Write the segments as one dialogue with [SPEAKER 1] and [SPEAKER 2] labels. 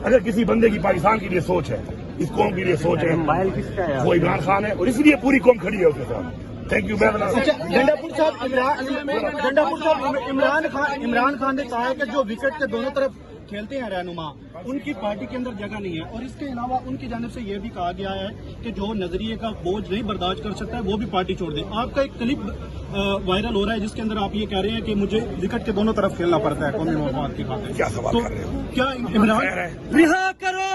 [SPEAKER 1] اگر کسی بندے کی پاکستان کے لیے سوچ ہے، اس قوم کے لیے سوچ ہے، وہ عمران خان ہے، اور اس لیے پوری قوم کھڑی ہے اس کے ساتھ. Thank you.
[SPEAKER 2] گنڈاپور صاحب عمران خان نے کہا ہے کہ جو وکٹ کے دونوں طرف کھیلتے ہیں رہنما، ان کی پارٹی کے اندر جگہ نہیں ہے، اور اس کے علاوہ ان کی جانب سے یہ بھی کہا گیا ہے کہ جو نظریے کا بوجھ نہیں برداشت کر سکتا ہے وہ بھی پارٹی چھوڑ دے. آپ کا ایک کلپ وائرل ہو رہا ہے جس کے اندر آپ یہ کہہ رہے ہیں کہ مجھے وکٹ کے دونوں طرف کھیلنا پڑتا ہے قومی مفاد کی خاطر.
[SPEAKER 1] کیا سوال کر رہے ہو؟
[SPEAKER 2] کیا عمران
[SPEAKER 3] رہا کرو.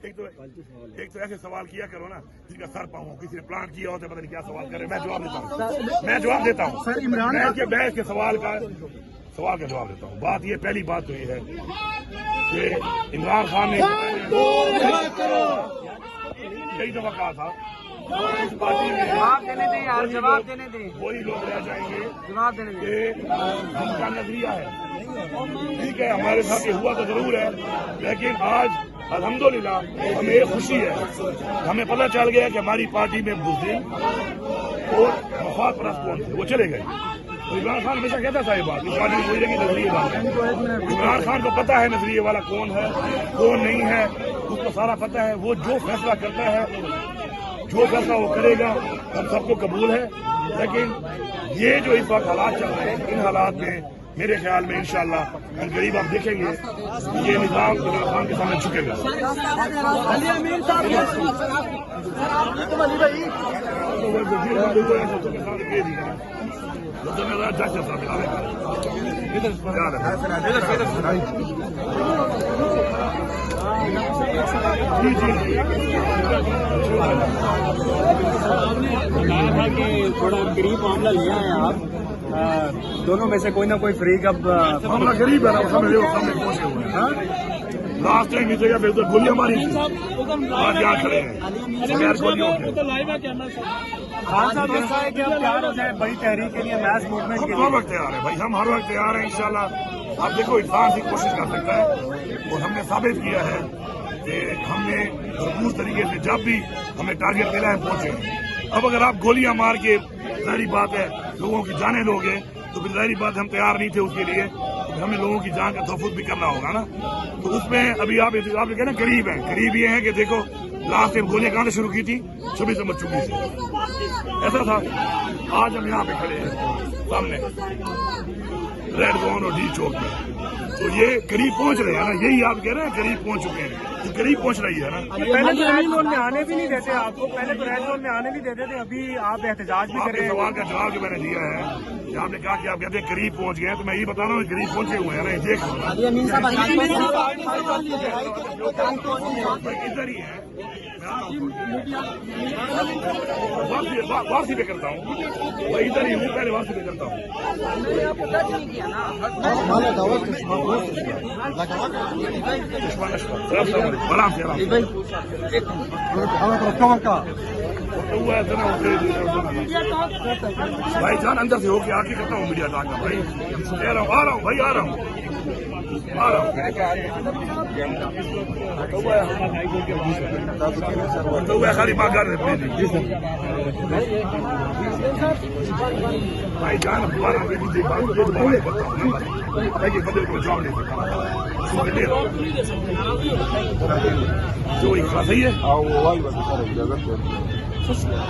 [SPEAKER 1] ایک تو ایسے سوال کیا کرو نا جس کا سر پاؤں کسی نے پلانٹ کیا ہوتا ہے، پتہ نہیں کیا سوال کر رہے ہیں. میں جواب دیتا ہوں.
[SPEAKER 2] سر عمران
[SPEAKER 1] میں اس کے سوال کا جواب دیتا ہوں. بات یہ پہلی بات تو یہ ہے کہ عمران خان نے کئی دفعہ کہا تھا اس پارٹی میں
[SPEAKER 3] جواب دینے دیں.
[SPEAKER 1] وہی لوگ رہ جائیں گے
[SPEAKER 3] جواب دینے دیں.
[SPEAKER 1] کہ ہم کا نظریہ ہے. ٹھیک ہے، ہمارے ساتھ یہ ہوا تو ضرور ہے، لیکن آج الحمدللہ ہمیں یہ خوشی ہے، ہمیں پتہ چل گیا کہ ہماری پارٹی میں بزدل اور مفاد پرست کون تھے، وہ چلے گئے. عمران خان ہمیشہ کہتا تھا یہ بات، اس پارٹی میں کوئی لگی نظریے والا. عمران خان کو پتا ہے نظریے والا کون ہے کون نہیں ہے، اس کو سارا پتا ہے. وہ جو فیصلہ کرتا ہے، جو فیصلہ وہ کرے گا، ہم سب کو قبول ہے. لیکن یہ جو اس وقت حالات چل رہے ہیں، ان حالات میں میرے خیال میں انشاءاللہ ہم غریب آپ دیکھیں گے یہ نظام عمران خان کے سامنے جھکے گا.
[SPEAKER 3] تھا کہ تھوڑا غریب معاملہ لیا ہے آپ دونوں میں سے کوئی نہ کوئی فریق اب
[SPEAKER 1] معاملہ غریب ہے نا، سامنے پہنچے ہوئے ہیں. لاسٹ ٹائم کی جگہ پہ ادھر گولیاں ماری تھی، آج یہاں کھڑے ہیں بغیر گولیوں کے.
[SPEAKER 3] خان صاحب ایسا ہے کہ اب تیار ہو جائے بڑی تحریک کے لیے، میس موومنٹ کے
[SPEAKER 1] ہم
[SPEAKER 3] لیے.
[SPEAKER 1] ہر وقت تیار ہیں بھائی، ہم ہر وقت تیار ہیں انشاءاللہ. آپ دیکھو انسان سے کوشش کر سکتا ہے، اور ہم نے ثابت کیا ہے کہ ہم نے بھرپور طریقے سے جب بھی ہمیں ٹارگیٹ ملا ہے پہنچے. اب اگر آپ گولیاں مار کے ظاہری بات ہے لوگوں کی جانیں لوگے تو پھر ظاہری بات ہم تیار نہیں تھے اس کے لیے. ہمیں لوگوں کی جان کا تحفظ بھی کرنا ہوگا نا. تو اس میں ابھی آپ نے کہا نا قریب ہیں. قریب یہ ہے کہ دیکھو لاسٹ ٹائم گولیاں کہاں سے شروع کی تھی؟ 26 نمبر چکی سے ایسا تھا. آج ہم یہاں پہ کھڑے ہیں سامنے ریڈ زون اور ڈی چوک میں. تو یہ قریب پہنچ رہے ہیں نا، یہی آپ کہہ رہے ہیں قریب پہنچ چکے ہیں. یہ قریب پہنچ رہی ہے نا.
[SPEAKER 3] پہلے تو ریڈ زون میں آنے بھی نہیں دیتے آپ کو، پہلے تو ریڈ زون میں آنے نہیں دیتے تھے، ابھی آپ احتجاج بھی
[SPEAKER 1] آپ
[SPEAKER 3] کر
[SPEAKER 1] کے
[SPEAKER 3] رہے ہیں.
[SPEAKER 1] سوال کا جواب جو میں نے دیا ہے کہ آپ نے کہا کہ آپ کہتے ہیں قریب پہنچ گئے ہیں، تو میں یہ بتا رہا ہوں قریب پہنچے ہوئے ہیں نا. دیکھ ادھر ہی ہے. واپسی پہ کرتا ہوں، میں ادھر ہی ہوں، پہلے واپسی پہ کرتا ہوں. آرام سے بھائی جان اندر سے ہو کے آ کے کرتا ہوں میڈیا کا بھائی. کہہ رہا ہوں آ رہا ہوں بھائی، آ رہا ہوں. خالی بات کر رہے بھائی جان. ہمارا بدل کو جواب نہیں جو صحیح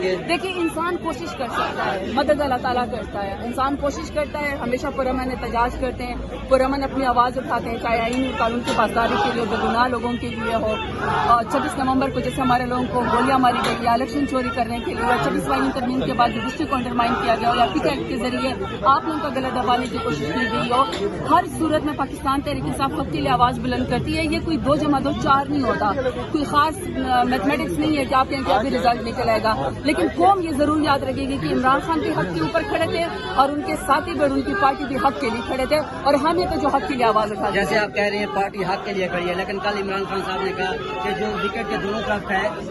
[SPEAKER 1] ہے.
[SPEAKER 4] دیکھیے انسان کوشش کر سکتا ہے، مدد اللہ تعالیٰ کرتا ہے. انسان کوشش کرتا ہے، ہمیشہ پرامن احتجاج کرتے ہیں، پرامن اپنی آواز اٹھاتے ہیں، چاہے آئین اور قانون کی پاسداری کے لیے، بےگناہ لوگوں کے لیے ہو. 26 نومبر کو جیسے ہمارے لوگوں کو گولیاں ماری گئی یا الیکشن چوری کرنے کے لیے، 26واں ترمیم کے بعد جوڈیشری کو انڈرمائن کیا گیا ہو یا پک ایکٹ کے ذریعے آپ لوگوں کا گلا دبانے کی کوشش کی گئی ہو، ہر صورت میں پاکستان تحریک انصاف حق کے لیے آواز بلند کرتی ہے. یہ کوئی 2 + 2 = 4 نہیں ہوتا، کوئی خاص میتھمیٹکس نہیں ہے کہ آپ کہیں کہ ابھی رزلٹ نکل آئے گا. لیکن قوم یہ ضرور یاد رکھے گی کہ عمران خان بھی حق کے اوپر کھڑے تھے اور ان کے ساتھی بھی ان کی پارٹی بھی حق کے لیے کھڑے تھے، اور ہم یہ تو جو حق کے لیے آواز اٹھا.
[SPEAKER 5] جیسے آپ کہہ رہے ہیں پارٹی حق کے لیے کھڑی ہے، لیکن کل عمران خان صاحب نے کہا کہ جو وکٹ کے دونوں طرف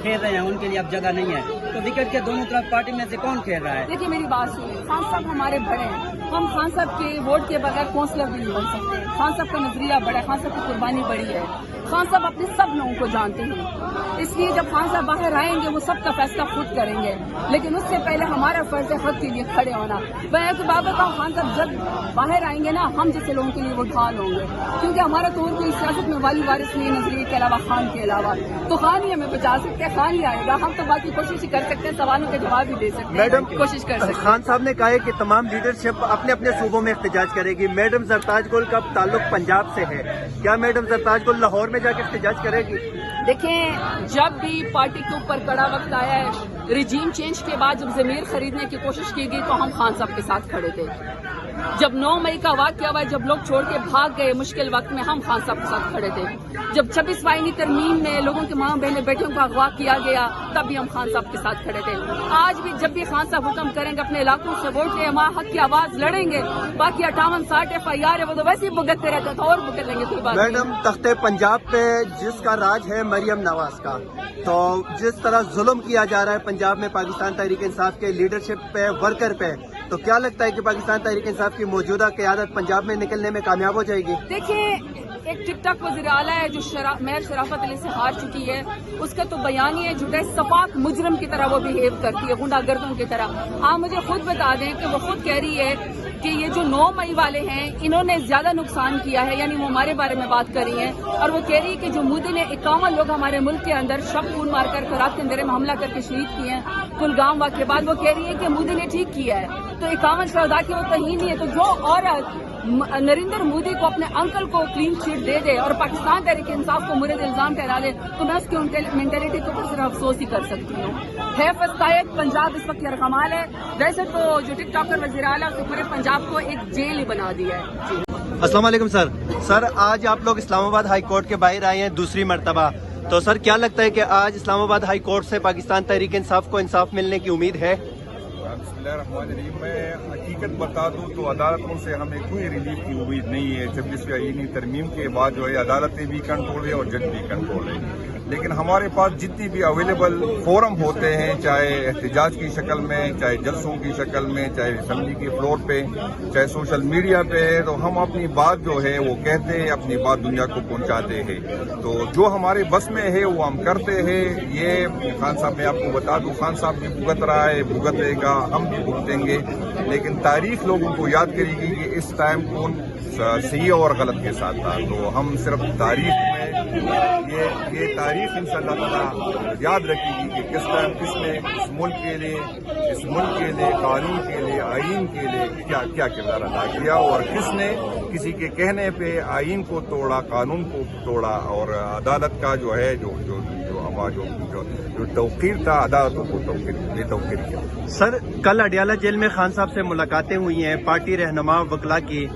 [SPEAKER 5] کھیل رہے ہیں ان کے لیے اب جگہ نہیں ہے. تو وکٹ کے دونوں طرف پارٹی میں سے کون کھیل رہا ہے؟
[SPEAKER 4] دیکھیے میری بات سنیے، خان صاحب ہمارے بڑے ہیں، ہم خان صاحب کے ووٹ کے بغیر کونسلر بھی نہیں بن سکتے. خان صاحب کا نظریہ بڑا ہے, خان صاحب کی قربانی بڑی ہے. خان صاحب اپنے سب لوگوں کو جانتے ہیں, اس لیے جب خان صاحب باہر آئیں گے وہ سب کا فیصلہ خود کریں گے, لیکن اس سے پہلے ہمارا فرض ہے حق کے لیے کھڑے ہونا. میں ایک بات بتاؤں, خان صاحب جب باہر آئیں گے نا, ہم جیسے لوگوں کے لیے وہ ڈھال ہوں گے, کیونکہ ہمارا تو کوئی سیاست میں والی وارث نہیں نظریے کے علاوہ, خان کے علاوہ. تو خان ہی ہمیں بچا سکتے ہیں, خان ہی آئے گا. ہم تو باقی کوشش ہی کر سکتے ہیں, سوالوں کے جواب بھی دے سکتے ہیں,
[SPEAKER 6] میڈم
[SPEAKER 4] کوشش کر سکتے ہیں.
[SPEAKER 6] خان صاحب نے کہا ہے کہ تمام لیڈرشپ اپنے اپنے صوبوں میں احتجاج کرے گی. میڈم زرتاج گل کا تعلق پنجاب سے ہے, کیا میڈم زرتاج گل لاہور میں جا کے احتجاج کرے گی؟
[SPEAKER 4] دیکھیں, جب بھی پارٹی کے اوپر کڑا وقت آیا ہے, رجیم چینج کے بعد جب ضمیر خریدنے کی کوشش کی گئی تو ہم خان صاحب کے ساتھ کھڑے تھے. جب 9 مئی کا واقعہ ہوا, جب لوگ چھوڑ کے بھاگ گئے مشکل وقت میں, ہم خان صاحب کے ساتھ کھڑے تھے. جب 26 آئینی ترمیم میں لوگوں کے ماں بہنیں بیٹیوں کا اغوا کیا گیا, تب بھی ہم خان صاحب کے ساتھ کھڑے تھے. آج بھی جب بھی خان صاحب حکم کریں گے اپنے علاقوں سے ووٹ لیں, وہاں حق کی آواز لڑیں گے. باقی 58-60 FIR ہے, وہ تو ویسے ہی بھگتتے رہتے تھے, اور بھگت لیں گے, کوئی بات نہیں.
[SPEAKER 6] میڈم تخت پنجاب پہ جس کا راج ہے مریم نواز کا, تو جس طرح ظلم کیا جا رہا ہے پنجاب میں پاکستان تحریک انصاف کے لیڈرشپ پہ, ورکر پہ, تو کیا لگتا ہے کہ پاکستان تحریک انصاف کی موجودہ قیادت پنجاب میں نکلنے میں کامیاب ہو جائے گی؟
[SPEAKER 4] دیکھیں, ایک ٹک ٹاک وزیر اعلیٰ ہے جو میئر شرافت علی سے ہار چکی ہے, اس کا تو بیان ہی ہے جھوٹے صفاق مجرم کی طرح وہ بہیو کرتی ہے, غنڈہ گردوں کی طرح. آپ مجھے خود بتا دیں کہ وہ خود کہہ رہی ہے کہ یہ جو 9 مئی والے ہیں انہوں نے زیادہ نقصان کیا ہے, یعنی وہ ہمارے بارے میں بات کر رہی ہیں. اور وہ کہہ رہی ہے کہ جو مودی نے 51 لوگ ہمارے ملک کے اندر شب خون مار کر رات کے اندھیرے میں حملہ کر کے شہید کیے ہیں کلگام واقعے کے بعد, وہ کہہ رہی ہے کہ مودی نے ٹھیک کیا ہے. تو 51 شہداء کی وہ توہین نہیں ہے. تو جو عورت نریندر مودی کو اپنے انکل کو کلین چٹ دے دے اور پاکستان تحریک انصاف کو مورد الزام ٹھہرا دے, تو میں اس کی مینٹلٹی کو صرف افسوس ہی کر سکتی ہوں. ہے فسطائیت پنجاب اس وقت یرغمال ہے. ویسے تو جو ٹک ٹاکر وزیر اعلیٰ اس نے پورے پنجاب کو ایک جیل ہی بنا دیا ہے. جی
[SPEAKER 6] السلام علیکم سر. سر آج آپ لوگ اسلام آباد ہائی کورٹ کے باہر آئے ہیں دوسری مرتبہ, تو سر کیا لگتا ہے کہ آج اسلام آباد ہائی کورٹ سے پاکستان تحریک انصاف کو انصاف ملنے کی امید ہے؟
[SPEAKER 7] بسم اللہ الرحمن الرحیم. میں حقیقت بتا دوں تو عدالتوں سے ہمیں کوئی ریلیف کی امید نہیں ہے. 26 آئینی ترمیم کے بعد جو ہے عدالتیں بھی کنٹرول ہے اور جج بھی کنٹرول ہے, لیکن ہمارے پاس جتنی بھی اویلیبل فورم ہوتے ہیں, چاہے احتجاج کی شکل میں, چاہے جلسوں کی شکل میں, چاہے اسمبلی کے فلور پہ, چاہے سوشل میڈیا پہ ہے, تو ہم اپنی بات جو ہے وہ کہتے ہیں, اپنی بات دنیا کو پہنچاتے ہیں. تو جو ہمارے بس میں ہے وہ ہم کرتے ہیں. یہ خان صاحب میں آپ کو بتا دوں, خان صاحب بھی بھگت رہا ہے, بھگتے گا, ہم بھی بھگتیں گے, لیکن تاریخ لوگوں کو یاد کرے گی کہ اس ٹائم کون صحیح اور غلط کے ساتھ تھا. تو ہم صرف تاریخ میں یہ تاریخ انشاءاللہ تعالیٰ یاد رکھے گی کہ کس ٹائم کس نے اس ملک کے لیے قانون کے لیے, آئین کے لیے کیا کردار ادا کیا, اور کس نے کسی کے کہنے پہ آئین کو توڑا, قانون کو توڑا, اور عدالت کا جو ہے جو توقیر تھا, عدالتوں کو بے توقیر کیا.
[SPEAKER 6] سر کل اڈیالہ جیل میں خان صاحب سے ملاقاتیں ہوئی ہیں پارٹی رہنما وکلا کی.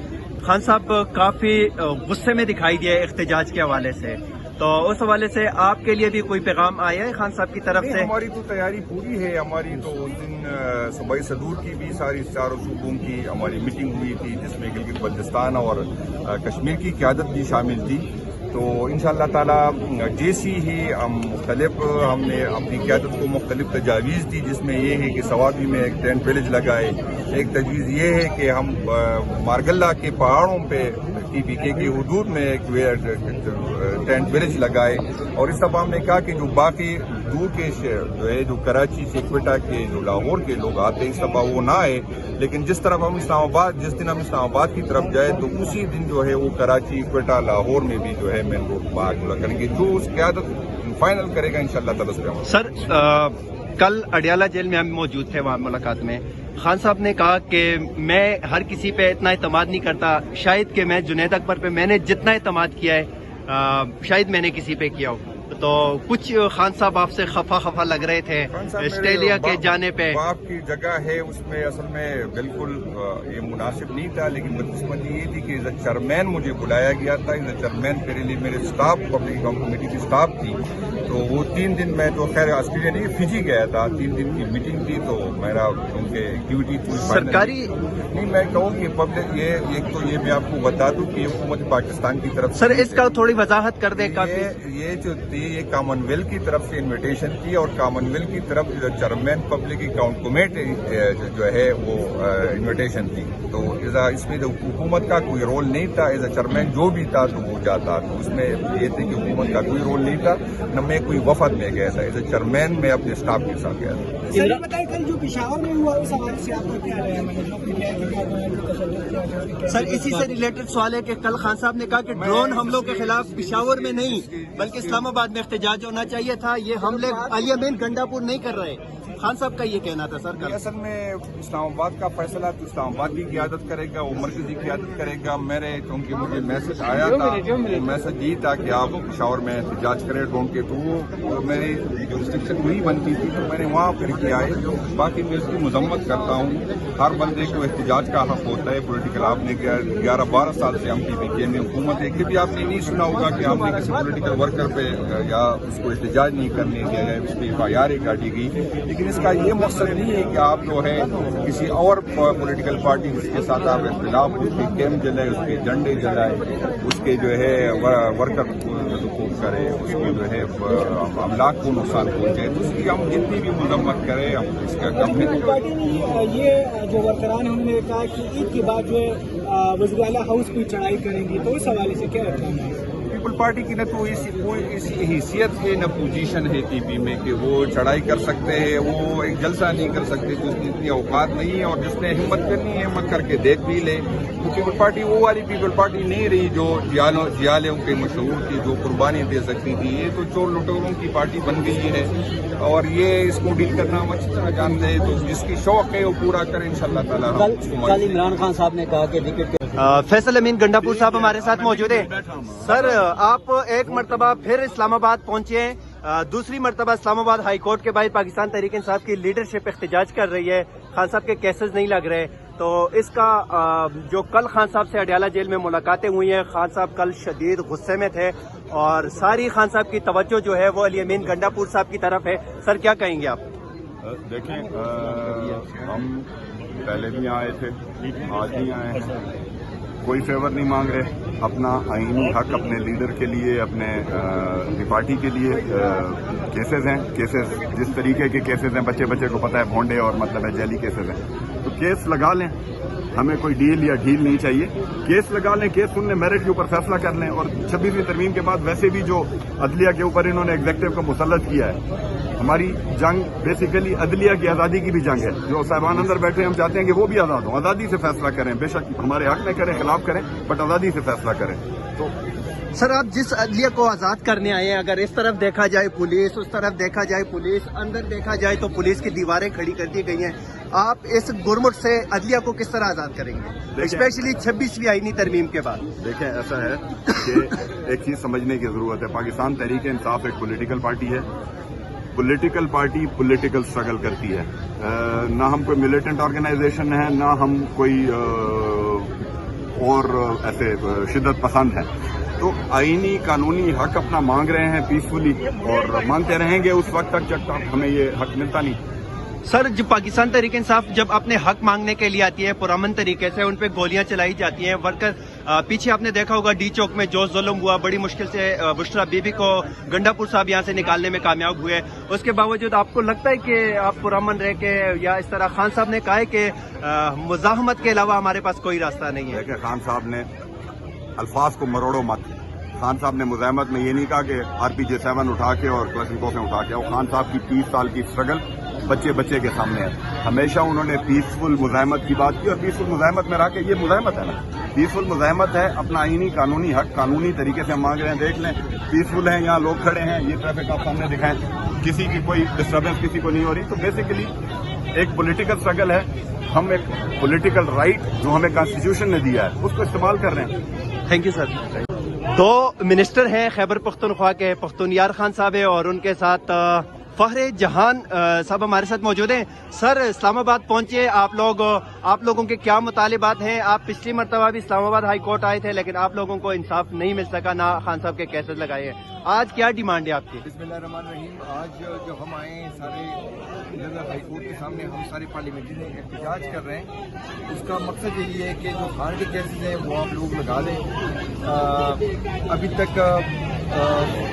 [SPEAKER 6] خان صاحب کافی غصے میں دکھائی دیا احتجاج کے حوالے سے, تو اس حوالے سے آپ کے لیے بھی کوئی پیغام آیا ہے خان صاحب کی طرف سے؟
[SPEAKER 7] ہماری تو تیاری پوری ہے. ہماری تو اس دن صوبائی صدور کی بھی ساری چاروں صوبوں کی ہماری میٹنگ ہوئی تھی, جس میں گلگت بلتستان اور کشمیر کی قیادت بھی شامل تھی. تو انشاءاللہ تعالی جیسی ہی ہم نے اپنی قیادت کو مختلف تجاویز دی, جس میں یہ ہے کہ سوابی میں ایک ٹینٹ ویلیج لگائے. ایک تجویز یہ ہے کہ ہم مارگلہ کے پہاڑوں پہ TPK کے حدود میں ایک ٹینٹ ویلیج لگائے. اور اس دفعہ ہم نے کہا کہ جو باقی دور کے جو ہے, جو کراچی سے کوئٹہ کے, جو لاہور کے لوگ آتے ہیں, اس دفعہ وہ نہ آئے, لیکن جس دن ہم اسلام آباد کی طرف جائے تو اسی دن جو ہے وہ کراچی, کوئٹہ, لاہور میں بھی جو ہے مین روڈ باغ کریں گے. جو اس قیادت فائنل کرے گا انشاءاللہ تعالی اس پہ.
[SPEAKER 6] سر کل اڈیالہ جیل میں ہم موجود تھے, وہاں ملاقات میں خان صاحب نے کہا کہ میں ہر کسی پہ اتنا اعتماد نہیں کرتا, شاید کہ میں جنید اکبر پہ میں نے جتنا اعتماد کیا ہے شاید میں نے کسی پہ کیا ہو. تو کچھ خان صاحب آپ سے خفا لگ رہے تھے آسٹریلیا کے جانے پہ.
[SPEAKER 7] باپ کی جگہ ہے اس میں, اصل میں بالکل یہ مناسب نہیں تھا, لیکن بدقسمتی یہ تھی کہ ایز اے چیئرمین مجھے بلایا گیا تھا. ایز اے چیئرمین میرے لیے میرے اسٹاف, پبلک اکاؤنٹ کمیٹی کی اسٹاف تھی. تو وہ 3 دن میں تو خیر آسٹریلیا نہیں, فجی گیا تھا. 3 دن کی میٹنگ تھی, تو میرا ان کے ایکٹیویٹی تھی
[SPEAKER 6] سرکاری
[SPEAKER 7] نہیں. میں کہوں کہ پبلک ایک تو یہ میں آپ کو بتا دوں کہ حکومت پاکستان کی طرف
[SPEAKER 6] سر اس کا تھوڑی وضاحت کر دیں.
[SPEAKER 7] یہ جو یہ کامن ویلتھ کی طرف سے انویٹیشن تھی اور کامن ویلتھ کی طرف چیئرمین پبلک اکاؤنٹ کمیٹی جو ہے وہ انویٹیشن تھی. تو اس میں حکومت کا کوئی رول نہیں تھا. ایز اے چیئرمین جو بھی تھا تو وہ جاتا. تو اس میں یہ تھے کہ حکومت کا کوئی رول نہیں تھا, نہ میں کوئی وفد میں گیا تھا. ایز اے چیئرمین میں اپنے اسٹاف کے ساتھ گیا تھا.
[SPEAKER 8] سر بتائیں کل جو پشاور میں ہوا اس حوالے سے آپ کا کیا رہا ہے؟
[SPEAKER 6] سر اسی سے ریلیٹڈ سوال ہے کہ کل خان صاحب نے کہا کہ ڈرون حملوں کے خلاف پشاور میں نہیں بلکہ اسلام آباد میں احتجاج ہونا چاہیے تھا. یہ حملے الیامین گنڈا پور نہیں کر رہے. خان صاحب کا یہ کہنا تھا. سر
[SPEAKER 7] اصل میں اسلام آباد کا فیصلہ تو اسلام آباد کی قیادت کرے گا, وہ مرکزی قیادت کرے گا. چونکہ مجھے میسج آیا تھا, میسج یہ تھا کہ آپ پشاور میں احتجاج کریں ڈرون کے, تو میری جو ریسٹرکشن وہی بنتی تھی تو میں نے وہاں پھر کیا ہے. باقی میں اس کی مذمت کرتا ہوں. ہر بندے کو احتجاج کا حق ہوتا ہے. پولیٹیکل آپ نے 11-12 سال سے ہم PPK میں حکومت ہے, کہ بھی آپ نے نہیں سنا ہوگا کہ آپ نے کسی پولیٹیکل ورکر پہ یا اس کو احتجاج نہیں کرنے دیا گیا, اس پہ FIR کاٹی گئی. لیکن اس کا یہ مقصد نہیں ہے کہ آپ جو ہے کسی اور پولیٹیکل پارٹی جس کے ساتھ آپ اختلاف, اس کے کیمپ جلائے, اس کے جھنڈے جلائے, اس کے جو ہے ورکر کو کرے, اس کے جو ہے املاک کو نقصان پہنچے. تو اس کی ہم جتنی بھی مذمت کریں ہم اس کا کم نہیں.
[SPEAKER 8] پارٹی نے یہ جو ورکران ہیں انہوں نے کہا کہ عید کے بعد جو ہے وزیر اعلیٰ ہاؤس کی چڑھائی کریں گی, تو اس حوالے سے کیا رکھنا ہے؟
[SPEAKER 7] پیپل پارٹی کی نہ تو اسی حیثیت ہے نہ پوزیشن ہے TP میں کہ وہ چڑھائی کر سکتے ہیں. وہ ایک جلسہ نہیں کر سکتے, جس کی اتنی اوقات نہیں ہے. اور جس نے ہمت کرنی ہے ہمت کر کے دیکھ بھی لے. تو پیپل پارٹی وہ والی پیپل پارٹی نہیں رہی جو جیالوں کے مشہور تھی, جو قربانی دے سکتی تھی. یہ تو چور لٹوروں کی پارٹی بن گئی ہے, اور یہ اس کو ڈیل کرنا ہم اچھی طرح جانتے ہیں. تو جس کی شوق ہے وہ پورا کریں انشاءاللہ تعالیٰ.
[SPEAKER 5] کل عمران خان صاحب نے کہا کہ وکٹ
[SPEAKER 6] فیصل امین گنڈا پور صاحب ہمارے ساتھ موجود ہیں. سر آپ ایک مرتبہ پھر اسلام آباد پہنچے ہیں, دوسری مرتبہ اسلام آباد ہائی کورٹ کے باہر پاکستان تحریک انصاف کی لیڈرشپ احتجاج کر رہی ہے. خان صاحب کے کیسز نہیں لگ رہے, تو اس کا جو کل خان صاحب سے اڈیالہ جیل میں ملاقاتیں ہوئی ہیں, خان صاحب کل شدید غصے میں تھے اور ساری خان صاحب کی توجہ جو ہے وہ علی امین گنڈا پور صاحب کی طرف ہے. سر کیا کہیں گے آپ؟
[SPEAKER 9] دیکھیں ہم پہلے بھی آئے تھے, آج بھی آئے ہیں, کوئی فیور نہیں مانگ رہے. اپنا آئینی حق اپنے لیڈر کے لیے, اپنے پارٹی کے لیے کیسز ہیں. کیسز جس طریقے کے کیسز ہیں بچے کو پتہ ہے, بھونڈے اور مطلب ہے جیلی کیسز ہیں. تو کیس لگا لیں, ہمیں کوئی ڈیل یا ڈھیل نہیں چاہیے. کیس لگا لیں, کیس سن لیں, میرٹ کے اوپر فیصلہ کر لیں. اور 26ویں ترمیم کے بعد ویسے بھی جو عدلیہ کے اوپر انہوں نے ایگزیکٹو کو مسلط کیا ہے, ہماری جنگ بیسیکلی عدلیہ کی آزادی کی بھی جنگ ہے. جو صاحبان اندر بیٹھے ہم چاہتے ہیں کہ وہ بھی آزاد ہوں, آزادی سے فیصلہ کریں. بے شک ہمارے حق میں کریں, خلاف کریں, بٹ آزادی سے فیصلہ کریں. تو
[SPEAKER 6] سر آپ جس عدلیہ کو آزاد کرنے آئے ہیں, اگر اس طرف دیکھا جائے پولیس, اس طرف دیکھا جائے پولیس, اندر دیکھا جائے تو پولیس کی دیواریں کھڑی کر دی گئی ہیں, آپ اس گورنمنٹ سے عدلیہ کو کس طرح آزاد کریں گے, اسپیشلی 26ویں آئینی ترمیم کے بعد؟
[SPEAKER 9] دیکھیں ایسا ہے کہ ایک چیز سمجھنے کی ضرورت ہے. پاکستان تحریک انصاف ایک پولیٹیکل پارٹی ہے. پولیٹیکل پارٹی پولیٹیکل سٹرگل کرتی ہے. نہ ہم کوئی ملیٹنٹ آرگنائزیشن ہے, نہ ہم کوئی اور ایسے شدت پسند ہیں. تو آئینی قانونی حق اپنا مانگ رہے ہیں پیسفلی, اور مانگتے رہیں گے اس وقت تک جب تک ہمیں یہ حق ملتا نہیں.
[SPEAKER 6] سر جب پاکستان تحریک انصاف جب اپنے حق مانگنے کے لیے آتی ہے پرامن طریقے سے, ان پہ گولیاں چلائی جاتی ہیں. ورکر پیچھے آپ نے دیکھا ہوگا ڈی چوک میں جو ظلم ہوا, بڑی مشکل سے بشرا بی بی کو گنڈا پور صاحب یہاں سے نکالنے میں کامیاب ہوئے. اس کے باوجود آپ کو لگتا ہے کہ آپ پرامن رہ کے, یا اس طرح خان صاحب نے کہا ہے کہ مزاحمت کے علاوہ ہمارے پاس کوئی راستہ نہیں ہے؟
[SPEAKER 9] دیکھیں خان صاحب نے الفاظ کو مروڑو مت. خان صاحب نے مزاحمت میں یہ نہیں کہا کہ RPG-7 اٹھا کے اور کلاشنکوف اٹھا کے. وہ خان صاحب کی 30 سال کی اسٹرگل بچے کے سامنے ہے. ہمیشہ انہوں نے پیسفل مزاحمت کی بات کی, اور پیسفل مزاحمت میں رہ کے یہ مزاحمت ہے نا, پیسفل مزاحمت ہے. اپنا آئینی قانونی حق قانونی طریقے سے ہم مانگ رہے ہیں. دیکھ لیں پیسفل ہیں, یہاں لوگ کھڑے ہیں, یہ ٹریفک آپ سامنے دکھائیں, کسی کی کوئی ڈسٹربنس کسی کو نہیں ہو رہی. تو بیسیکلی ایک پولیٹیکل اسٹرگل ہے. ہم ایک پولیٹیکل رائٹ جو ہمیں کانسٹیٹیوشن نے دیا ہے اس کو استعمال کر رہے ہیں.
[SPEAKER 6] Thank you sir. دو منسٹر ہیں خیبر پختونخوا کے, پختونیار خان صاحب ہے اور ان کے ساتھ فخر جہان صاحب ہمارے ساتھ موجود ہیں. سر اسلام آباد پہنچے آپ لوگوں کے کیا مطالبات ہیں؟ آپ پچھلی مرتبہ بھی اسلام آباد ہائی کورٹ آئے تھے لیکن آپ لوگوں کو انصاف نہیں مل سکا, نہ خان صاحب کے کیسز لگائے ہیں. آج کیا ڈیمانڈ ہے آپ کی؟
[SPEAKER 10] بسم اللہ الرحمن الرحیم. آج جو ہم آئے ہیں سارے ہائی کورٹ کے سامنے, ہم سارے پارلیمنٹری احتجاج کر رہے ہیں. اس کا مقصد یہی ہے کہ جو خان کے کیسز ہیں وہ آپ لوگ لگا لیں. ابھی تک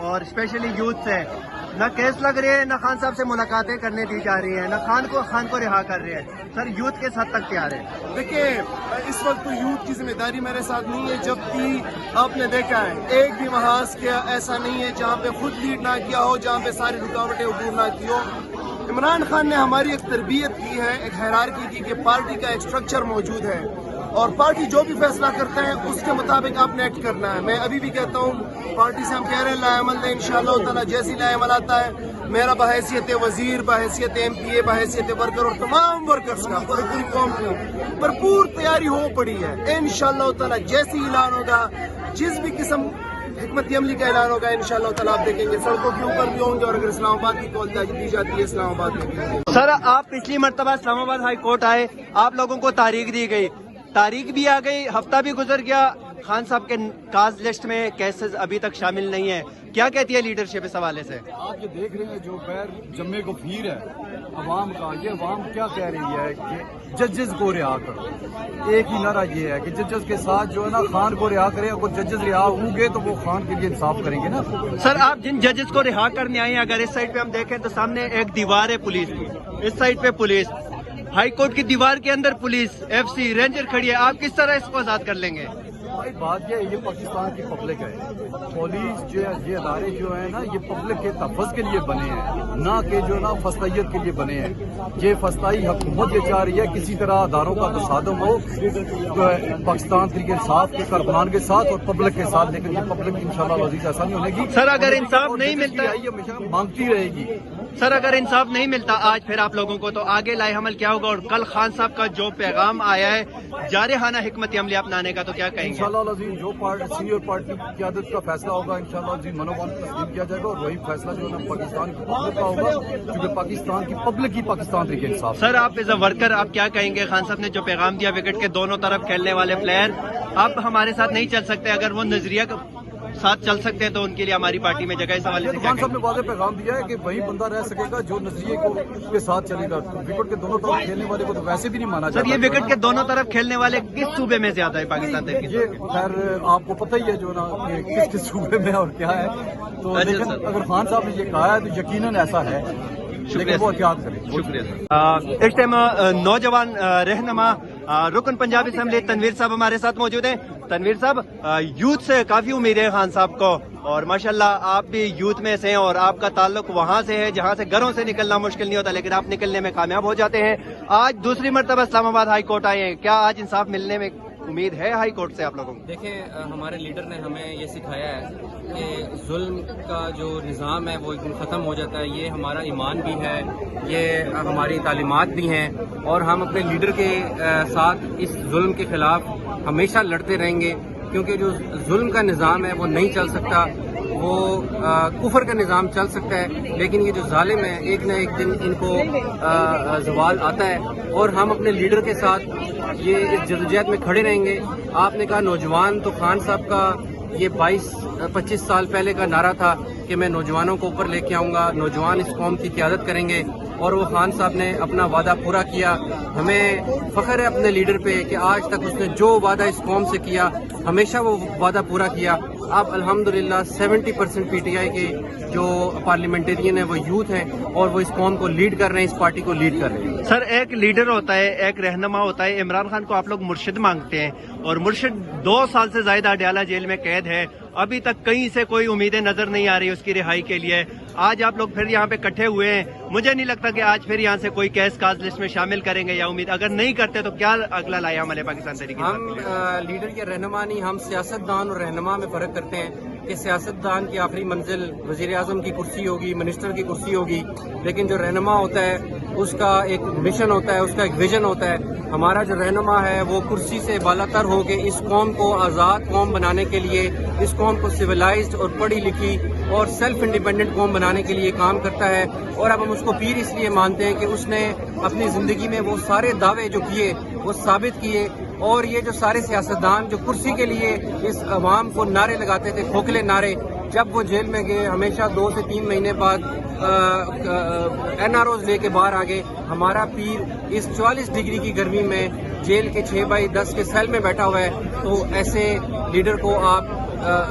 [SPEAKER 6] اور اسپیشلی یوتھ سے نہ کیس لگ رہے ہیں، نہ خان صاحب سے ملاقاتیں کرنے دی جا رہی ہیں، نہ خان کو رہا کر رہے ہیں. سر یوتھ کس حد تک تیار ہے؟
[SPEAKER 11] دیکھیں اس وقت تو یوتھ کی ذمہ داری میرے ساتھ نہیں ہے، جبکہ آپ نے دیکھا ہے ایک بھی محاذ کیا ایسا نہیں ہے جہاں پہ خود لیڈ نہ کیا ہو، جہاں پہ ساری رکاوٹیں عبور نہ کی ہو. عمران خان نے ہماری ایک تربیت کی ہے، ایک ہیرارکی کی کہ پارٹی کا ایک سٹرکچر موجود ہے اور پارٹی جو بھی فیصلہ کرتا ہے اس کے مطابق آپ نے ایکٹ کرنا ہے. میں ابھی بھی کہتا ہوں پارٹی سے ہم کہہ رہے ہیں لائے عمل ہے انشاءاللہ تعالیٰ، جیسی لائے عمل آتا ہے میرا بحیثیت وزیر، بحیثیت ایم پی اے، بحیثیت ورکر اور تمام ورکرز کا پوری قوم کی بھرپور تیاری ہو پڑی ہے. انشاءاللہ تعالیٰ جیسی اعلان ہوگا، جس بھی قسم حکمت عملی کا اعلان ہوگا انشاءاللہ تعالیٰ آپ دیکھیں گے سڑکوں کے اوپر بھی ہوں گے، اور اگر اسلام آباد کی کال دی جاتی ہے اسلام آباد میں بھی ہوں گے.
[SPEAKER 6] سر آپ پچھلی مرتبہ اسلام آباد ہائی کورٹ آئے، آپ لوگوں کو تاریخ دی گئی، تاریخ بھی آ گئی، ہفتہ بھی گزر گیا، خان صاحب کے کاز لسٹ میں کیسز ابھی تک شامل نہیں ہیں. کیا کہتی ہے لیڈرشپ اس حوالے سے؟
[SPEAKER 12] آپ یہ دیکھ رہے ہیں جو غیر جمے کو پھیر ہے عوام کا، یہ عوام کیا کہہ رہی ہے کہ ججز کو رہا کرو. ایک ہی نعرہ یہ ہے کہ ججز کے ساتھ جو ہے نا خان کو رہا کرے، اگر ججز رہا ہوں گے تو وہ خان کے لیے انصاف کریں گے نا.
[SPEAKER 6] سر آپ جن ججز کو رہا کرنے آئے ہیں، اگر اس سائڈ پہ ہم دیکھیں تو سامنے ایک دیوار ہے پولیس کی، اس سائڈ پہ پولیس، ہائی کورٹ کی دیوار کے اندر پولیس، ایف سی رینجر کھڑی ہے، آپ کس طرح اس کو آزاد کر لیں گے؟
[SPEAKER 12] بھائی بات یہ پاکستان کی پبلک ہے، پولیس جو ہے یہ ادارے جو ہیں نا یہ پبلک کے تحفظ کے لیے بنے ہیں، نہ کہ جو نا فسطائیت کے لیے بنے ہیں. یہ فسطائی حکومت یہ چاہ رہی ہے کسی طرح اداروں کا تصادم ہو پاکستان طریقے انصاف کے کارکنان کے ساتھ اور پبلک کے ساتھ، لیکن یہ پبلک انشاءاللہ عزیز ایسا نہیں ہونے گی.
[SPEAKER 6] سر اگر انصاف نہیں ملتا،
[SPEAKER 12] ہمیشہ مانگتی رہے گی.
[SPEAKER 6] سر اگر انصاف نہیں ملتا آج پھر آپ لوگوں کو، تو آگے لائے عمل کیا ہوگا؟ اور کل خان صاحب کا جو پیغام آیا ہے جارحانہ حکمت عملی اپنانے کا، تو کیا کہیں گے؟
[SPEAKER 12] انشاءاللہ عظیم جو سینئر پارٹی کی قیادت کا فیصلہ ہوگا انشاءاللہ عظیم منوبان تسلیم کیا جائے گا، اور وہی فیصلہ جو ہے پاکستان کی پبلک کا ہوگا، کیونکہ پاکستان کی پبلک ہی پاکستان طریقے انصاف.
[SPEAKER 6] سر آپ ایز اے ورکر آپ کیا کہیں گے؟ خان صاحب نے جو پیغام دیا وکٹ کے دونوں طرف کھیلنے والے پلیئر اب ہمارے ساتھ نہیں چل سکتے، اگر وہ نظریہ ساتھ چل سکتے ہیں تو ان کے لیے ہماری پارٹی میں جگہ. اس حوالے سے
[SPEAKER 12] خان صاحب نے واضح پیغام دیا ہے کہ وہی بندہ رہ سکے گا جو نظریے کو کے ساتھ چلے گا. وکٹ کے دونوں طرف کھیلنے والے کو تو ویسے بھی نہیں مانا جاتا.
[SPEAKER 6] سر یہ وکٹ کے دونوں طرف کھیلنے والے کس صوبے میں زیادہ ہے پاکستان؟
[SPEAKER 12] یہ خیر آپ کو پتہ ہی ہے جو نا کس کس صوبے میں اور کیا ہے، تو لیکن اگر خان صاحب نے یہ کہا ہے تو یقیناً ایسا ہے، لیکن وہ احتیاط کریں.
[SPEAKER 6] شکریہ سر. اس ٹائم نوجوان رہنما رکن پنجاب اسمبلی تنویر صاحب ہمارے ساتھ موجود ہیں. تنویر صاحب یوتھ سے کافی امید ہے خان صاحب کو، اور ماشاءاللہ آپ بھی یوتھ میں سے ہیں اور آپ کا تعلق وہاں سے ہے جہاں سے گھروں سے نکلنا مشکل نہیں ہوتا، لیکن آپ نکلنے میں کامیاب ہو جاتے ہیں. آج دوسری مرتبہ اسلام آباد ہائی کورٹ آئے ہیں، کیا آج انصاف ملنے میں امید ہے ہائی کورٹ سے آپ لوگوں کو؟
[SPEAKER 13] دیکھیں ہمارے لیڈر نے ہمیں یہ سکھایا ہے کہ ظلم کا جو نظام ہے وہ ایک دن ختم ہو جاتا ہے. یہ ہمارا ایمان بھی ہے، یہ ہماری تعلیمات بھی ہیں، اور ہم اپنے لیڈر کے ساتھ اس ظلم کے خلاف ہمیشہ لڑتے رہیں گے، کیونکہ جو ظلم کا نظام ہے وہ نہیں چل سکتا، وہ کفر کا نظام چل سکتا ہے، لیکن یہ جو ظالم ہے ایک نہ ایک دن ان کو زوال آتا ہے، اور ہم اپنے لیڈر کے ساتھ یہ اس جدوجہد میں کھڑے رہیں گے. آپ نے کہا نوجوان، تو خان صاحب کا یہ 22-25 سال پہلے کا نعرہ تھا کہ میں نوجوانوں کو اوپر لے کے آؤں گا، نوجوان اس قوم کی قیادت کریں گے، اور وہ خان صاحب نے اپنا وعدہ پورا کیا. ہمیں فخر ہے اپنے لیڈر پہ کہ آج تک اس نے جو وعدہ اس قوم سے کیا ہمیشہ وہ وعدہ پورا کیا. اب الحمدللہ 70% پی ٹی آئی کے جو پارلیمنٹرین ہیں وہ یوتھ ہیں، اور وہ اس قوم کو لیڈ کر رہے ہیں، اس پارٹی کو لیڈ کر رہے ہیں.
[SPEAKER 6] سر ایک لیڈر ہوتا ہے، ایک رہنما ہوتا ہے. عمران خان کو آپ لوگ مرشد مانگتے ہیں، اور مرشد 2 سال سے زائد اڈیالہ جیل میں قید ہے، ابھی تک کہیں سے کوئی امیدیں نظر نہیں آ رہی اس کی رہائی کے لیے. آج آپ لوگ پھر یہاں پہ اکٹھے ہوئے ہیں، مجھے نہیں لگتا کہ آج پھر یہاں سے کوئی کیس کاز لسٹ میں شامل کریں گے، یا امید اگر نہیں کرتے تو کیا اگلا لائے ہمارے پاکستان طریقے؟
[SPEAKER 13] ہم لیڈر کے رہنما نہیں، ہم سیاستدان اور رہنما میں فرق کرتے ہیں کہ سیاستدان کی آخری منزل وزیر اعظم کی کرسی ہوگی، منسٹر کی کرسی ہوگی، لیکن جو رہنما ہوتا ہے اس کا ایک مشن ہوتا ہے، اس کا ایک ویژن ہوتا ہے. ہمارا جو رہنما ہے وہ کرسی سے بالا تر ہو کے اس قوم کو آزاد قوم بنانے کے لیے، اس قوم کو سویلائزڈ اور پڑھی لکھی اور سیلف انڈیپینڈنٹ قوم بنانے کے لیے کام کرتا ہے. اور اب ہم اس کو پیر اس لیے مانتے ہیں کہ اس نے اپنی زندگی میں وہ سارے دعوے جو کیے وہ ثابت کیے. اور یہ جو سارے سیاستدان جو کرسی کے لیے اس عوام کو نعرے لگاتے تھے، کھوکھلے نعرے، جب وہ جیل میں گئے ہمیشہ 2 سے 3 مہینے بعد NROs لے کے باہر آ گئے. ہمارا پیر اس 44 ڈگری کی گرمی میں جیل کے 6x10 کے سیل میں بیٹھا ہوا ہے، تو ایسے لیڈر کو آپ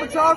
[SPEAKER 14] 50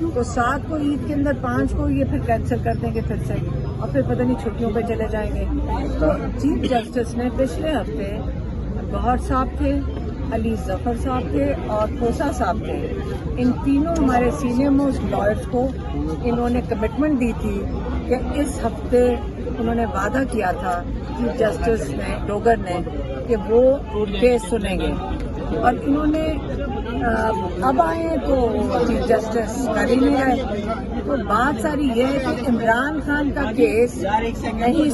[SPEAKER 15] تو 7 کو عید کے اندر 5 کو یہ پھر کینسل کر دیں گے پھر سے، اور پھر پتہ نہیں چھٹیوں پہ چلے جائیں گے. تو چیف جسٹس نے پچھلے ہفتے گوہر صاحب تھے، علی ظفر صاحب تھے اور کھوسا صاحب تھے. ان تینوں ہمارے سینئر موسٹ لائرز کو انہوں نے کمٹمنٹ دی تھی کہ اس ہفتے انہوں نے وعدہ کیا تھا چیف جسٹس نے ڈوگر نے کہ وہ کیس سنیں گے، اور انہوں نے اب آئے تو چیف جسٹس کر ہی نہیں رہے. تو بات ساری یہ ہے کہ عمران خان کا کیس نہیں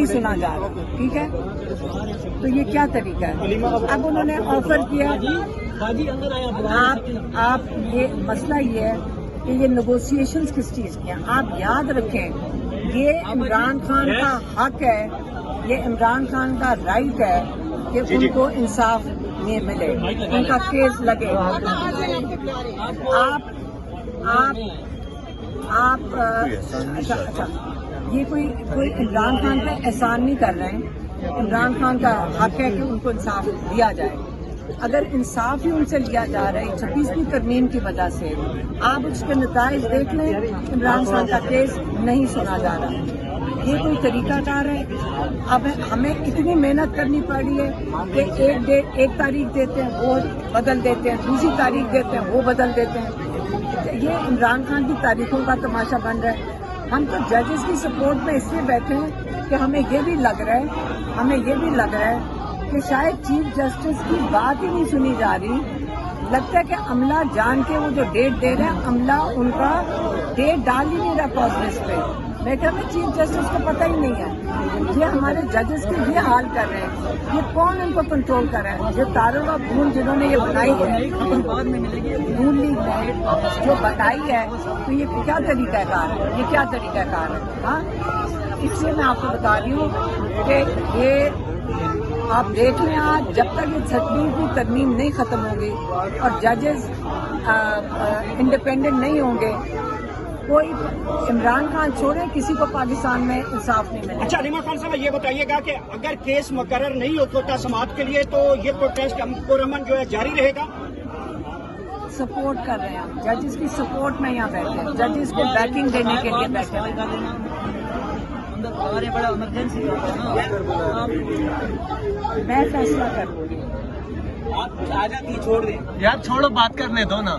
[SPEAKER 15] سنا جا رہا، ٹھیک ہے. تو یہ کیا طریقہ ہے؟ اب انہوں نے آفر کیا، آپ یہ مسئلہ یہ ہے کہ یہ نیگوسیشنز کس چیز کی ہیں. آپ یاد رکھیں یہ عمران خان کا حق ہے، یہ عمران خان کا رائٹ ہے کہ ان کو انصاف نہیں ملے، ان کا کیس لگے. اچھا یہ کوئی عمران خان پہ احسان نہیں کر رہے ہیں. عمران خان کا حق ہے کہ ان کو انصاف دیا جائے. اگر انصاف ہی ان سے لیا جا رہا ہے 26ویں ترمیم کی وجہ سے، آپ اس کے نتائج دیکھ لیں. عمران خان کا کیس نہیں سنا جا رہا. یہ کوئی طریقہ کار ہے؟ اب ہمیں اتنی محنت کرنی پڑی ہے کہ ایک تاریخ دیتے ہیں وہ بدل دیتے ہیں، دوسری تاریخ دیتے ہیں وہ بدل دیتے ہیں. یہ عمران خان کی تاریخوں کا تماشا بن رہا ہے. ہم تو ججز کی سپورٹ میں اس لیے بیٹھے ہیں کہ ہمیں یہ بھی لگ رہا ہے کہ شاید چیف جسٹس کی بات ہی نہیں سنی جا رہی. لگتا ہے کہ عملہ جان کے وہ جو ڈیٹ دے رہے ہیں، عملہ ان کا ڈیٹ ڈال ہی نہیں رہا کاز لسٹ پہ. میں کہتا ہوں چیف جسٹس کو پتہ ہی نہیں ہے. یہ ہمارے ججز کے یہ حال کر رہے ہیں. یہ کون ان کو کنٹرول کر رہا ہے؟ یہ دارالعلوم جنہوں نے یہ بنائی ہے، نون لیگ نے جو بنائی ہے، تو یہ کیا طریقہ کار ہے؟ ہاں اس لیے میں آپ کو بتا رہی ہوں کہ یہ آپ دیکھ لیں آج جب تک یہ 26ویں ترمیم نہیں ختم ہوگی اور ججز انڈیپینڈنٹ نہیں ہوں گے، کوئی عمران خان چھوڑے کسی کو پاکستان میں انصاف نہیں ملے.
[SPEAKER 8] اچھا علیمہ خان صاحب یہ بتائیے گا کہ اگر کیس مقرر نہیں ہوتا سماعت کے لیے تو یہ پروٹیسٹ پرامن جو ہے جاری رہے گا؟
[SPEAKER 15] سپورٹ کر رہے ہیں، ججز کی سپورٹ میں یہاں بیٹھے ہیں، ججز کو بیکنگ دینے کے لیے بیٹھے ہیں. میں فیصلہ کروں گی.
[SPEAKER 8] یار چھوڑو بات کرنے دو نا.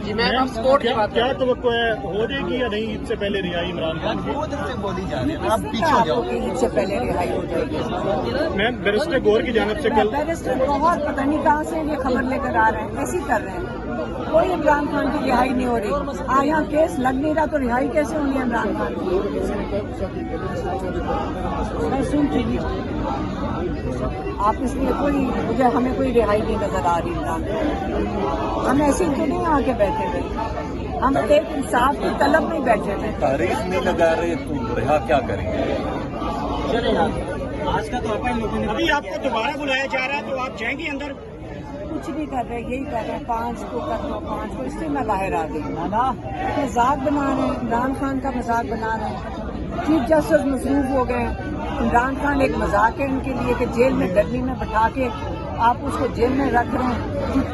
[SPEAKER 5] جی میں اب سپورٹ کی بات
[SPEAKER 8] کیا توقع ہے ہو جائے گی یا نہیں عید سے پہلے رہائی عمران خان کی؟
[SPEAKER 15] بولی جا رہی ہے، آپ پیچھے ہو جاؤ. عید سے پہلے رہائی ہو جائے گی.
[SPEAKER 8] میں بیرسٹر گور کی جانب سے کل
[SPEAKER 15] بیرسٹر بہت پتہ نہیں کہاں سے یہ خبر لے کر آ رہے ہیں، ایسے ہی کر رہے ہیں. کوئی عمران خان کی رہائی نہیں ہو رہی. یہاں کیس لگ نہیں رہا تو رہائی کیسے ہونی ہے عمران خان کی؟ میں سنتی نہیں آپ اس لیے ہمیں کوئی رہائی نہیں نظر آ رہی عمران خان. ہم ایسے تو نہیں آ کے بیٹھے ہوئے، ہم ایک انصاف کی طلب میں بیٹھے ہوئے.
[SPEAKER 16] تاریخ نہیں لگا رہے تو رہا کیا کریں گے؟
[SPEAKER 8] آج کا تو ابھی آپ کو دوبارہ بلایا جا رہا ہے تو آپ جائیں گے اندر؟
[SPEAKER 15] کچھ نہیں کر رہے، یہی کر رہے ہیں 5 کو کر دو 5 کو. اس سے میں باہر آ گئی. مذاق بنا رہے ہیں، عمران خان کا مذاق بنا رہے ہیں. چیف جسٹس مصروف ہو گئے ہیں. عمران خان ایک مذاق ہے ان کے لیے کہ جیل میں گرمی میں بٹھا کے آپ اس کو جیل میں رکھ رہے ہیں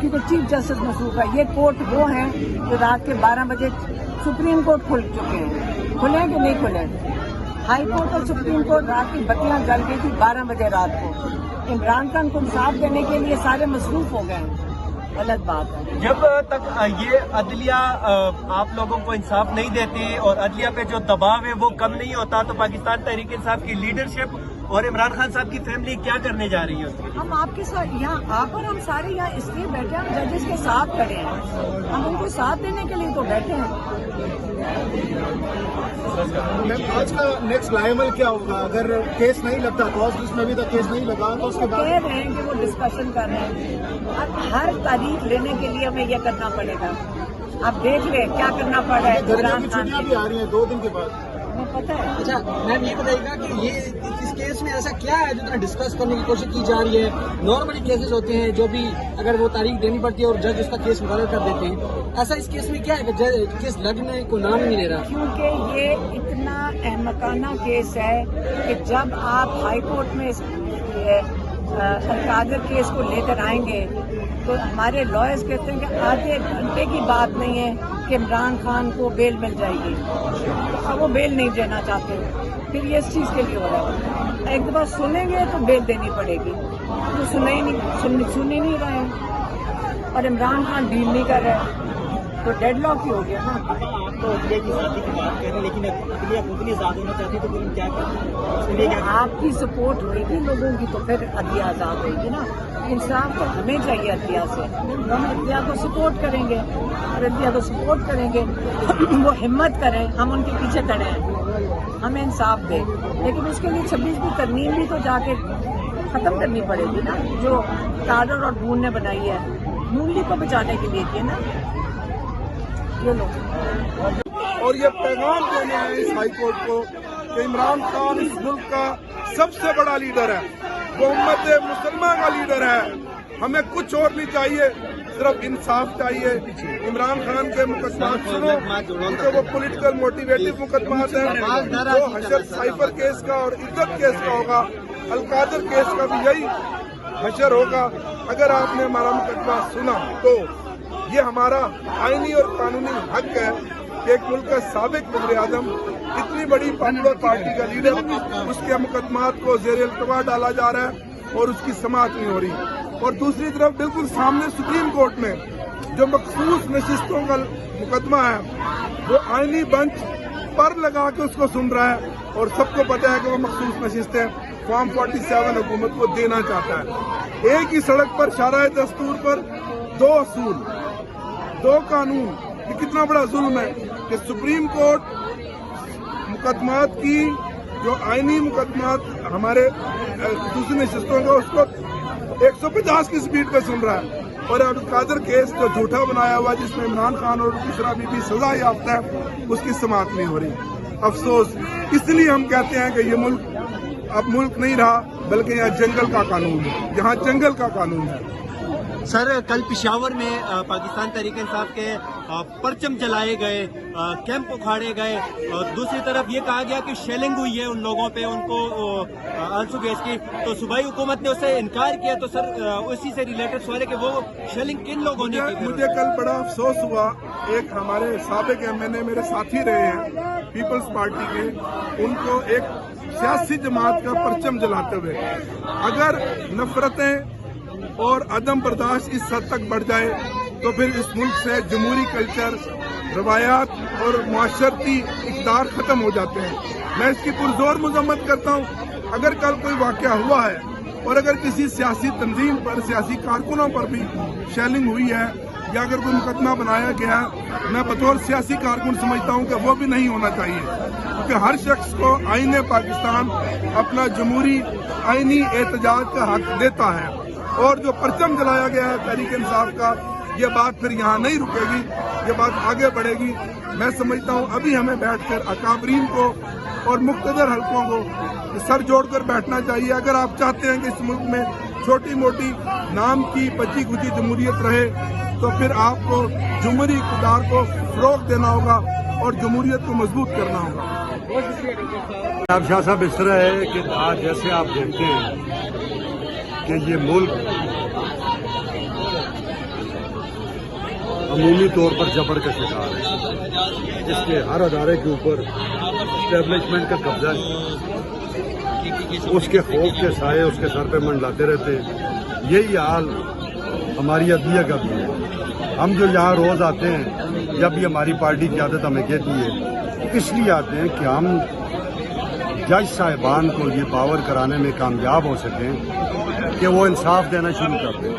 [SPEAKER 15] کیونکہ چیف جسٹس مصروف ہے. یہ کورٹ وہ ہیں جو رات کے 12 بجے سپریم کورٹ کھل چکے ہیں. کھلیں کہ نہیں کھلیں؟ ہائی کورٹ اور سپریم کورٹ رات کی بتیاں جل گئی تھی 12 بجے رات کو. عمران خان کو انصاف دینے کے لیے سارے مصروف ہو گئے ہیں. غلط بات ہے.
[SPEAKER 6] جب تک یہ عدلیہ آپ لوگوں کو انصاف نہیں دیتی اور عدلیہ پہ جو دباؤ ہے وہ کم نہیں ہوتا تو پاکستان تحریک انصاف کی لیڈرشپ اور عمران خان صاحب کی فیملی کیا کرنے جا رہی ہے؟
[SPEAKER 15] ہم آپ کے ساتھ یہاں آپ اور ہم سارے یہاں اس لیے بیٹھے ہیں، ہم ججز کے ساتھ کھڑے ہیں. ہم ان کو ساتھ دینے کے لیے تو بیٹھے ہیں.
[SPEAKER 8] آج کا نیکسٹ لائمل کیا ہوگا اگر کیس نہیں لگتا؟ کاز لسٹ میں ابھی تک کیس نہیں لگا تو اس کے بعد
[SPEAKER 15] کہہ رہے ہیں کہ وہ ڈسکشن کر رہے ہیں. اب ہر تاریخ لینے کے لیے ہمیں یہ کرنا پڑے گا. اب دیکھ لیں کیا کرنا پڑ رہا ہے.
[SPEAKER 8] گرمیوں کی چھٹیاں بھی آ رہی ہیں 2 دن کے بعد.
[SPEAKER 15] ہمیں پتہ ہے.
[SPEAKER 8] اچھا میم یہ بتائیے گا کہ یہ اس کیس میں ایسا کیا ہے جو ڈسکس کرنے کی کوشش کی جا رہی ہے؟ نارملی کیسز ہوتے ہیں جو بھی اگر وہ تاریخ دینی پڑتی ہے اور جج اس کا کیس مقرر کر دیتے ہیں. ایسا اس کیس میں کیا ہے کہ کیس لگنے کو نام نہیں لے رہا؟
[SPEAKER 15] کیونکہ یہ اتنا احمقانہ کیس ہے کہ جب آپ ہائی کورٹ میں القادر کیس کو لے کر آئیں گے تو ہمارے لائرز کہتے ہیں کہ آدھے گھنٹے کی بات نہیں ہے کہ عمران خان کو بیل مل جائے گی، اب وہ بیل نہیں دینا چاہتے، پھر یہ اس چیز کے لیے ہو رہا ہے ایک دفعہ سنیں گے تو بیل دینی پڑے گی، تو سن ہی نہیں رہے ہیں اور عمران خان ڈیل نہیں کر رہے، تو ڈیڈ لاک ہی ہو گیا نا۔
[SPEAKER 8] تو عدلیہ کی شادی کی بات کر رہے ہیں، لیکن عدلیہ خود نہیں آزاد ہونا چاہتی، تو پھر ہم کیا کریں؟
[SPEAKER 15] آپ کی سپورٹ ہوئے گی لوگوں کی تو پھر عدلیہ آزاد ہوئے گی نا۔ انصاف تو ہمیں چاہیے عدلیہ سے، ہم عدلیہ کو سپورٹ کریں گے اور عدلیہ کو سپورٹ کریں گے، وہ ہمت کریں، ہم ان کے پیچھے کھڑے ہیں، ہمیں انصاف دیں، لیکن اس کے لیے 26ویں ترمیم بھی تو جا کے ختم کرنی پڑے گی نا، جو کارڈر اور بون نے بنائی ہے، نون لیگ کو بچانے کے لیے کی نا۔ یہ لوگ
[SPEAKER 14] اور یہ پیغام دینے ہیں اس ہائی کورٹ کو کہ عمران خان اس ملک کا سب سے بڑا لیڈر ہے، وہ امت مسلمہ کا لیڈر ہے، ہمیں کچھ اور نہیں چاہیے، صرف انصاف چاہیے۔ عمران خان کے مقدمات سنو کیونکہ وہ پولیٹیکل موٹیویٹو مقدمات ہیں، جو حشر سائفر کیس کا اور عزت کیس کا ہوگا، القادر کیس کا بھی یہی حشر ہوگا۔ اگر آپ نے ہمارا مقدمہ سنا تو یہ ہمارا آئینی اور قانونی حق ہے کہ ایک ملک کا سابق وزیر اعظم، اتنی بڑی پاپولر پارٹی کا لیڈر، اس کے مقدمات کو زیر التوا ڈالا جا رہا ہے اور اس کی سماعت نہیں ہو رہی۔ اور دوسری طرف بالکل سامنے سپریم کورٹ میں جو مخصوص نشستوں کا مقدمہ ہے، وہ آئینی بنچ پر لگا کے اس کو سن رہا ہے، اور سب کو پتہ ہے کہ وہ مخصوص نشستیں فارم 47 حکومت کو دینا چاہتا ہے۔ ایک ہی سڑک پر شارع دستور پر دو اصول، دو قانون، یہ کتنا بڑا ظلم ہے کہ سپریم کورٹ مقدمات کی جو آئینی مقدمات ہمارے دوسری نشستوں کا، اس کو 150 کی سپیڈ پہ سن رہا ہے، اور القادر کیس جو جھوٹا بنایا ہوا جس میں عمران خان اور دوسرا بھی سزا یافتہ ہے، اس کی سماعت نہیں ہو رہی۔ افسوس، اس لیے ہم کہتے ہیں کہ یہ ملک اب ملک نہیں رہا، بلکہ یہاں جنگل کا قانون ہے، یہاں جنگل کا قانون ہے۔
[SPEAKER 6] سر، کل پشاور میں پاکستان تحریک انصاف کے پرچم جلائے گئے، کیمپ اکھاڑے گئے، اور دوسری طرف یہ کہا گیا کہ شیلنگ ہوئی ہے ان لوگوں پہ، ان کو آنسو گیس کی، تو صوبائی حکومت نے اسے انکار کیا۔ تو سر، اسی سے ریلیٹڈ سوال ہے کہ وہ شیلنگ کن لوگوں نے کی؟
[SPEAKER 14] مجھے کل بڑا افسوس ہوا، ایک ہمارے سابق MNA میرے ساتھی رہے ہیں پیپلز پارٹی کے، ان کو ایک سیاسی جماعت کا پرچم جلاتے ہوئے، اگر نفرتیں اور عدم برداشت اس حد تک بڑھ جائے تو پھر اس ملک سے جمہوری کلچر، روایات اور معاشرتی اقدار ختم ہو جاتے ہیں۔ میں اس کی پرزور مذمت کرتا ہوں۔ اگر کل کوئی واقعہ ہوا ہے اور اگر کسی سیاسی تنظیم پر، سیاسی کارکنوں پر بھی شیلنگ ہوئی ہے یا اگر کوئی مقدمہ بنایا گیا ہے، میں بطور سیاسی کارکن سمجھتا ہوں کہ وہ بھی نہیں ہونا چاہیے، کیونکہ ہر شخص کو آئین پاکستان اپنا جمہوری آئینی احتجاج کا حق دیتا ہے، اور جو پرچم جلایا گیا ہے تحریک انصاف کا، یہ بات پھر یہاں نہیں رکے گی، یہ بات آگے بڑھے گی۔ میں سمجھتا ہوں ابھی ہمیں بیٹھ کر اکابرین کو اور مقتدر حلقوں کو سر جوڑ کر بیٹھنا چاہیے۔ اگر آپ چاہتے ہیں کہ اس ملک میں چھوٹی موٹی نام کی بچی کچی جمہوریت رہے، تو پھر آپ کو جمہوری اقتدار کو فروغ دینا ہوگا اور جمہوریت کو مضبوط کرنا ہوگا۔
[SPEAKER 12] اب شاہ صاحب، اس طرح ہے کہ آج جیسے آپ دیکھتے ہیں کہ یہ ملک عمومی طور پر جبر کا شکار ہے، جس کے ہر ادارے کے اوپر اسٹیبلشمنٹ کا قبضہ ہے، اس کے خوف کے سائے اس کے سر پہ منڈلاتے رہتے ہیں۔ یہی حال ہماری عدلیہ کا بھی ہے۔ ہم جو یہاں روز آتے ہیں، جب بھی ہماری پارٹی کی عادت ہمیں کہتی ہے، اس لیے آتے ہیں کہ ہم جج صاحبان کو یہ باور کرانے میں کامیاب ہو سکیں کہ وہ انصاف دینا شروع کر دیں۔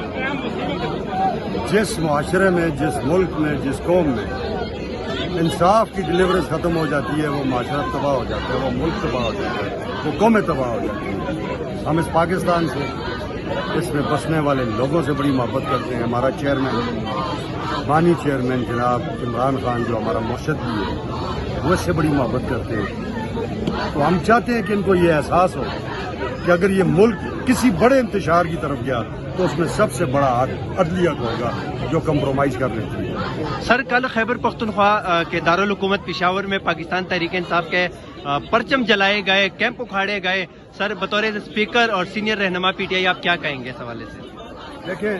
[SPEAKER 12] جس معاشرے میں، جس ملک میں، جس قوم میں انصاف کی ڈلیورنس ختم ہو جاتی ہے، وہ معاشرہ تباہ ہو جاتا ہے، وہ ملک تباہ ہو جاتا ہے، وہ قومیں تباہ ہو جاتی ہیں۔ ہم اس پاکستان سے، اس میں بسنے والے لوگوں سے بڑی محبت کرتے ہیں۔ ہمارا چیئرمین، بانی چیئرمین جناب عمران خان، جو ہمارا مرشد بھی ہے، وہ اس سے بڑی محبت کرتے ہیں۔ تو ہم چاہتے ہیں کہ ان کو یہ احساس ہو کہ اگر یہ ملک کسی بڑے انتشار کی طرف گیا تو اس میں سب سے بڑا حق عدلیہ کو ہوگا، جو کمپرومائز کر لیتی ہے۔
[SPEAKER 6] سر، کل خیبر پختونخوا کے دارالحکومت پشاور میں پاکستان تحریک انصاف کے پرچم جلائے گئے، کیمپ اکھاڑے گئے۔ سر، بطور اسپیکر اور سینئر رہنما PTI آپ کیا کہیں گے اس حوالے سے؟
[SPEAKER 12] دیکھیں،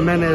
[SPEAKER 12] MNA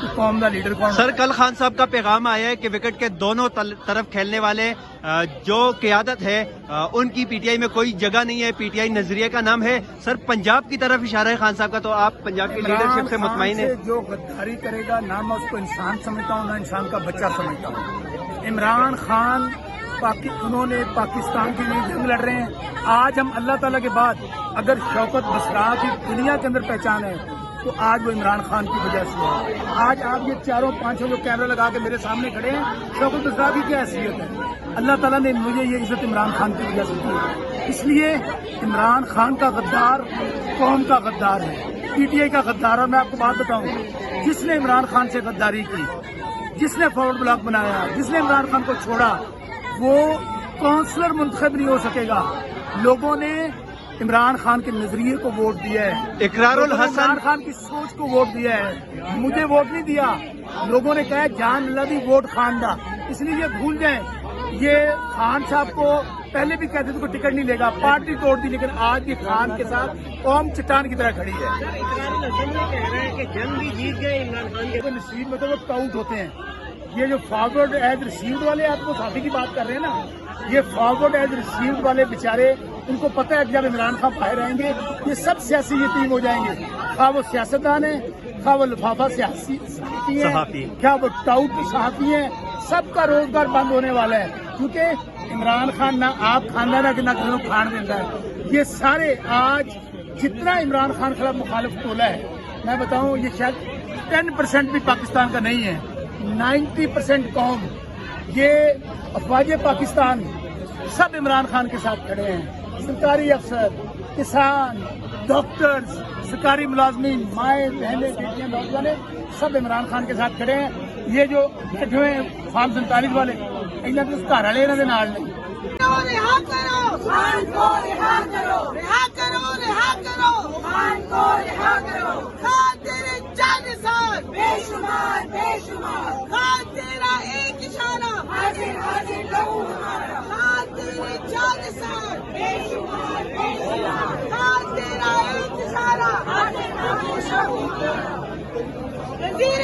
[SPEAKER 2] کہ قوم کا لیڈر کون.
[SPEAKER 6] سر کل خان صاحب کا پیغام آیا ہے کہ وکٹ کے دونوں طرف کھیلنے والے جو قیادت ہے ان کی پی ٹی آئی میں کوئی جگہ نہیں ہے, پی ٹی آئی نظریے کا نام ہے. سر پنجاب کی طرف اشارہ ہے خان صاحب کا, تو آپ پنجاب کی لیڈرشپ سے مطمئن ہیں؟
[SPEAKER 2] جو غداری کرے گا نہ میں اس کو انسان سمجھتا ہوں نہ انسان کا بچہ سمجھتا ہوں. عمران خان انہوں نے پاکستان کے لیے جنگ لڑ رہے ہیں. آج ہم اللہ تعالیٰ کے بعد اگر شوکت بسرا کی دنیا کے اندر پہچان ہے تو آج وہ عمران خان کی وجہ سے ہے. آج آپ یہ چاروں پانچوں جو کیمرہ لگا کے میرے سامنے کھڑے ہیں, شوکت بسرا کی کیا حیثیت ہے؟ اللہ تعالیٰ نے مجھے یہ عزت عمران خان کی وجہ سے دی. اس لیے عمران خان کا غدار قوم کا غدار ہے, پی ٹی آئی کا غدار. اور میں آپ کو بات بتاؤں, جس نے عمران خان سے غداری کی, جس نے فارورڈ بلاک بنایا, جس نے عمران خان کو چھوڑا, وہ کونسلر منتخب نہیں ہو سکے گا. لوگوں نے عمران خان کے نظریے کو ووٹ دیا ہے,
[SPEAKER 6] اقرار الحسن
[SPEAKER 2] عمران خان کی سوچ کو ووٹ دیا ہے. مجھے ووٹ نہیں دیا, لوگوں نے کہا جان اللہ بھی ووٹ خان دا. اس لیے یہ بھول جائیں, یہ خان صاحب کو پہلے بھی کہتے تھے کوئی ٹکٹ نہیں لے گا, پارٹی توڑ دی, لیکن آج بھی خان کے ساتھ قوم چٹان کی طرح کھڑی ہے. جنگ بھی جیت گئے عمران خان کے نصیب میں تو وہ ٹاؤٹ ہوتے ہیں. یہ جو فارورڈ ایز ریسیوڈ والے آپ کو ساتھی کی بات کر رہے ہیں نا, یہ فارورڈ ایز ریسیوڈ والے بیچارے, ان کو پتہ ہے کہ جب عمران خان باہر رہیں گے یہ سب سیاسی یتیم ہو جائیں گے. خواہ وہ سیاستدان ہیں, خواہ وہ لفافہ سیاسی ہیں, کیا وہ ٹاؤٹ صحافی ہیں, سب کا روزگار بند ہونے والا ہے. کیونکہ عمران خان نہ آپ کھانا نہ کسی کو کھان دیتا ہے. یہ سارے آج جتنا عمران خان خلاف مخالف ٹولہ ہے, میں بتاؤں یہ شاید 10% بھی پاکستان کا نہیں ہے. 90% قوم, یہ افواج پاکستان سب عمران خان کے ساتھ کھڑے ہیں. سرکاری افسر, کسان, ڈاکٹرز, سرکاری ملازمین, مائیں بہنیں بیٹیاں نوجوانیں سب عمران خان کے ساتھ کھڑے ہیں. یہ جو بیٹھے ہوئے ہیں فارم 47 والے, انہوں نے اس گھر والے انہوں نے نال نہیں.
[SPEAKER 17] رہا کرو خان کو, رہا کرو, رہا کرو, رہا کرو خان کو, رہا کرو. خان تیرے جانسار بے شمار, بے شمار. خان تیرا ایک اشارہ حاضر حاضر لہو ہمارا. خان تیرے جانسار بے شمار, بے شمار. خان تیرا ایک اشارہ حاضر حاضر لہو ہمارا. وزیر